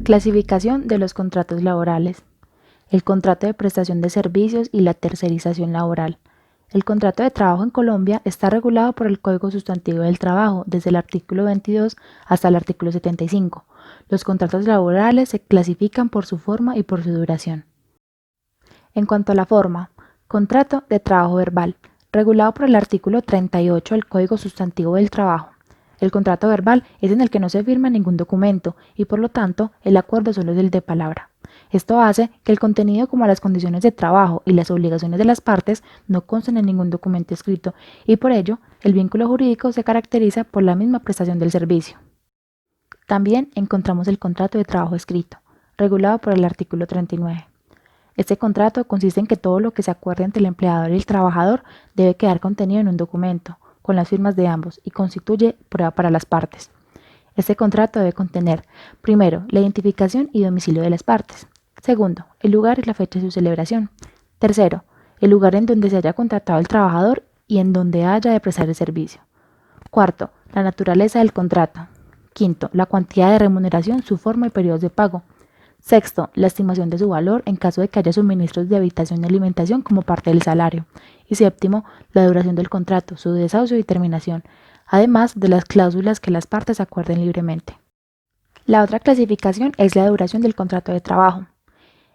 Clasificación de los contratos laborales. El contrato de prestación de servicios y la tercerización laboral. El contrato de trabajo en Colombia está regulado por el Código Sustantivo del Trabajo, desde el artículo 22 hasta el artículo 75. Los contratos laborales se clasifican por su forma y por su duración. En cuanto a la forma, contrato de trabajo verbal, regulado por el artículo 38 del Código Sustantivo del Trabajo. El contrato verbal es en el que no se firma ningún documento y por lo tanto el acuerdo solo es el de palabra. Esto hace que el contenido como las condiciones de trabajo y las obligaciones de las partes no consten en ningún documento escrito y por ello el vínculo jurídico se caracteriza por la misma prestación del servicio. También encontramos el contrato de trabajo escrito, regulado por el artículo 39. Este contrato consiste en que todo lo que se acuerde entre el empleador y el trabajador debe quedar contenido en un documento, con las firmas de ambos y constituye prueba para las partes. Este contrato debe contener, primero, la identificación y domicilio de las partes. Segundo, el lugar y la fecha de su celebración. Tercero, el lugar en donde se haya contratado el trabajador y en donde haya de prestar el servicio. Cuarto, la naturaleza del contrato. Quinto, la cuantía de remuneración, su forma y periodos de pago. Sexto, la estimación de su valor en caso de que haya suministros de habitación y alimentación como parte del salario. Y séptimo, la duración del contrato, su desahucio y terminación, además de las cláusulas que las partes acuerden libremente. La otra clasificación es la duración del contrato de trabajo.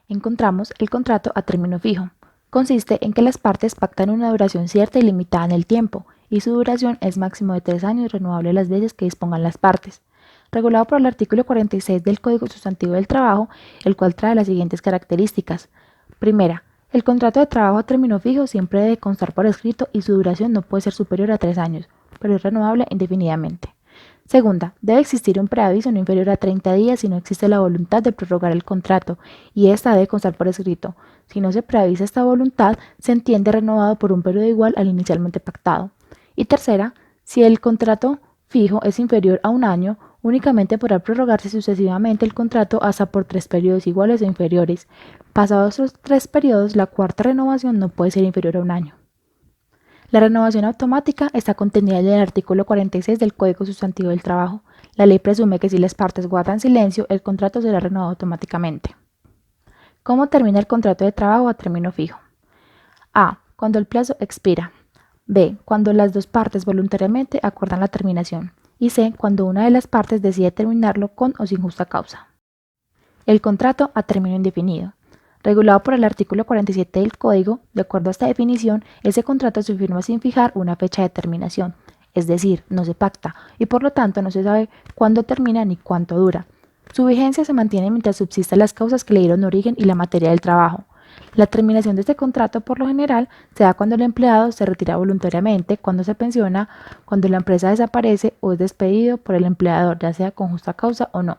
Encontramos el contrato a término fijo. Consiste en que las partes pactan una duración cierta y limitada en el tiempo, y su duración es máximo de 3 años, renovable las veces que dispongan las partes. Regulado por el artículo 46 del Código Sustantivo del Trabajo, el cual trae las siguientes características. Primera, el contrato de trabajo a término fijo siempre debe constar por escrito y su duración no puede ser superior a 3 años, pero es renovable indefinidamente. Segunda, debe existir un preaviso no inferior a 30 días si no existe la voluntad de prorrogar el contrato, y esta debe constar por escrito. Si no se preavisa esta voluntad, se entiende renovado por un periodo igual al inicialmente pactado. Y tercera, si el contrato fijo es inferior a un año, únicamente podrá prorrogarse sucesivamente el contrato hasta por 3 periodos iguales o inferiores. Pasados los 3 periodos, la cuarta renovación no puede ser inferior a un año. La renovación automática está contenida en el artículo 46 del Código Sustantivo del Trabajo. La ley presume que si las partes guardan silencio, el contrato será renovado automáticamente. ¿Cómo termina el contrato de trabajo a término fijo? A. Cuando el plazo expira. B. Cuando las dos partes voluntariamente acuerdan la terminación. Y C. Cuando una de las partes decide terminarlo con o sin justa causa. El contrato a término indefinido. Regulado por el artículo 47 del Código, de acuerdo a esta definición, ese contrato se firma sin fijar una fecha de terminación, es decir, no se pacta, y por lo tanto no se sabe cuándo termina ni cuánto dura. Su vigencia se mantiene mientras subsistan las causas que le dieron origen y la materia del trabajo. La terminación de este contrato, por lo general, se da cuando el empleado se retira voluntariamente, cuando se pensiona, cuando la empresa desaparece o es despedido por el empleador, ya sea con justa causa o no.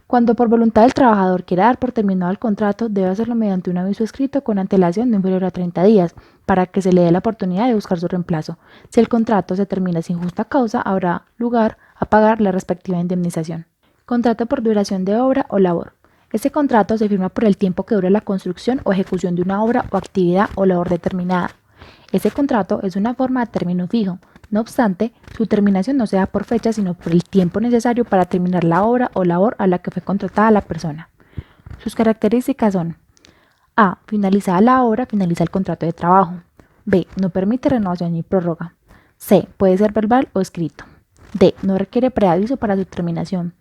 Cuando por voluntad del trabajador quiera dar por terminado el contrato, debe hacerlo mediante un aviso escrito con antelación no inferior a 30 días, para que se le dé la oportunidad de buscar su reemplazo. Si el contrato se termina sin justa causa, habrá lugar a pagar la respectiva indemnización. Contrato por duración de obra o labor. Este contrato se firma por el tiempo que dure la construcción o ejecución de una obra o actividad o labor determinada. Este contrato es una forma de término fijo. No obstante, su terminación no se da por fecha, sino por el tiempo necesario para terminar la obra o labor a la que fue contratada la persona. Sus características son: A. Finalizada la obra, finaliza el contrato de trabajo. B. No permite renovación ni prórroga. C. Puede ser verbal o escrito. D. No requiere preaviso para su terminación.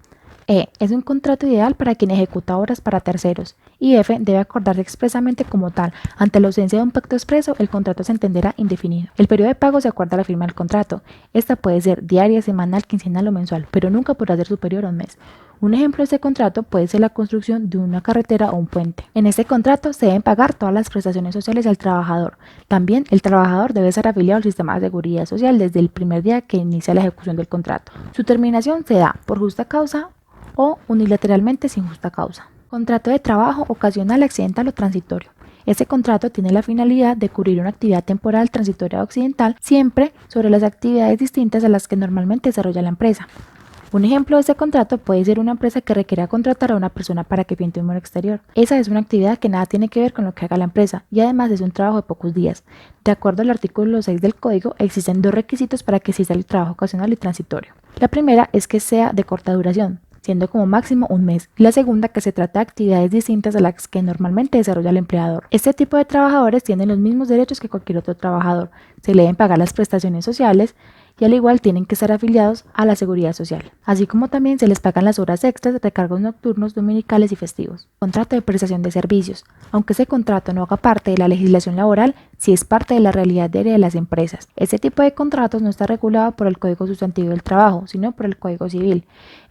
E. Es un contrato ideal para quien ejecuta obras para terceros. Y F. Debe acordarse expresamente como tal. Ante la ausencia de un pacto expreso, el contrato se entenderá indefinido. El periodo de pago se acuerda a la firma del contrato. Esta puede ser diaria, semanal, quincenal o mensual, pero nunca podrá ser superior a un mes. Un ejemplo de este contrato puede ser la construcción de una carretera o un puente. En este contrato se deben pagar todas las prestaciones sociales al trabajador. También el trabajador debe ser afiliado al sistema de seguridad social desde el primer día que inicia la ejecución del contrato. Su terminación se da por justa causa o unilateralmente sin justa causa. Contrato de trabajo ocasional, accidental o transitorio. Este contrato tiene la finalidad de cubrir una actividad temporal, transitoria o accidental, siempre sobre las actividades distintas a las que normalmente desarrolla la empresa. Un ejemplo de este contrato puede ser una empresa que requiera contratar a una persona para que pinte un muro exterior. Esa es una actividad que nada tiene que ver con lo que haga la empresa y además es un trabajo de pocos días. De acuerdo al artículo 6 del Código, existen 2 requisitos para que exista el trabajo ocasional y transitorio. La primera es que sea de corta duración. siendo como máximo un mes. Y la segunda, que se trata de actividades distintas a las que normalmente desarrolla el empleador. Este tipo de trabajadores tienen los mismos derechos que cualquier otro trabajador. Se le deben pagar las prestaciones sociales y al igual tienen que estar afiliados a la Seguridad Social, así como también se les pagan las horas extras, recargos nocturnos, dominicales y festivos. Contrato de prestación de servicios. Aunque ese contrato no haga parte de la legislación laboral, sí es parte de la realidad diaria de las empresas. Este tipo de contratos no está regulado por el Código Sustantivo del Trabajo, sino por el Código Civil.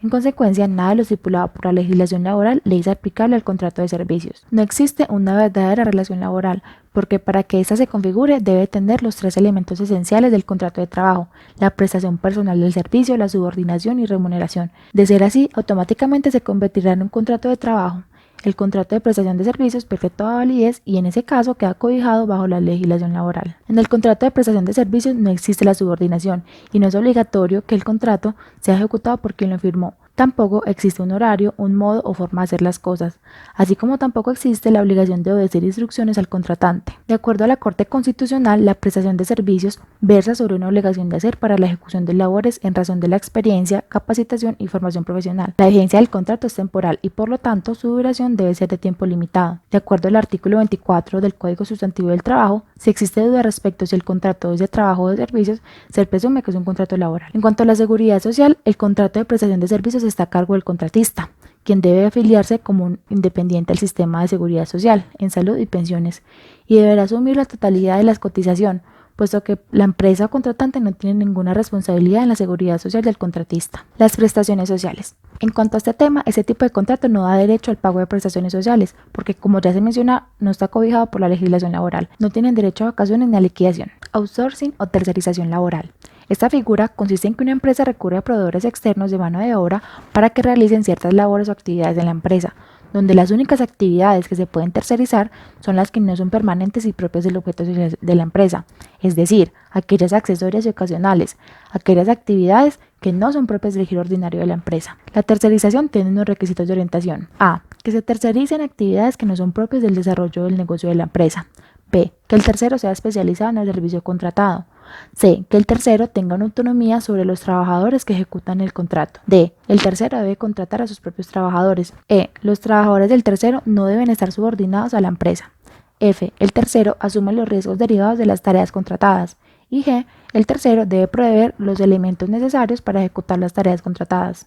En consecuencia, nada de lo estipulado por la legislación laboral le es aplicable al contrato de servicios. No existe una verdadera relación laboral, porque para que ésta se configure debe tener los tres elementos esenciales del contrato de trabajo: la prestación personal del servicio, la subordinación y remuneración. De ser así, automáticamente se convertirá en un contrato de trabajo. El contrato de prestación de servicios pierde toda validez y en ese caso queda cobijado bajo la legislación laboral. En el contrato de prestación de servicios no existe la subordinación y no es obligatorio que el contrato sea ejecutado por quien lo firmó. Tampoco existe un horario, un modo o forma de hacer las cosas, así como tampoco existe la obligación de obedecer instrucciones al contratante. De acuerdo a la Corte Constitucional, la prestación de servicios versa sobre una obligación de hacer para la ejecución de labores en razón de la experiencia, capacitación y formación profesional. La vigencia del contrato es temporal y por lo tanto su duración debe ser de tiempo limitado. De acuerdo al artículo 24 del Código Sustantivo del Trabajo, si existe duda respecto si el contrato es de trabajo o de servicios, se presume que es un contrato laboral. En cuanto a la seguridad social, el contrato de prestación de servicios está a cargo del contratista, quien debe afiliarse como un independiente al sistema de seguridad social, en salud y pensiones, y deberá asumir la totalidad de la cotización, puesto que la empresa o contratante no tiene ninguna responsabilidad en la seguridad social del contratista. Las prestaciones sociales. En cuanto a este tema, este tipo de contrato no da derecho al pago de prestaciones sociales, porque como ya se menciona, no está cobijado por la legislación laboral. No tienen derecho a vacaciones ni a liquidación. Outsourcing o tercerización laboral. Esta figura consiste en que una empresa recurre a proveedores externos de mano de obra para que realicen ciertas labores o actividades de la empresa, donde las únicas actividades que se pueden tercerizar son las que no son permanentes y propias del objeto social de la empresa, es decir, aquellas accesorias y ocasionales, aquellas actividades que no son propias del giro ordinario de la empresa. La tercerización tiene unos requisitos de orientación. A. Que se tercericen actividades que no son propias del desarrollo del negocio de la empresa. B. Que el tercero sea especializado en el servicio contratado. C. Que el tercero tenga una autonomía sobre los trabajadores que ejecutan el contrato. D. El tercero debe contratar a sus propios trabajadores. E. Los trabajadores del tercero no deben estar subordinados a la empresa. F. El tercero asume los riesgos derivados de las tareas contratadas. Y G. El tercero debe proveer los elementos necesarios para ejecutar las tareas contratadas.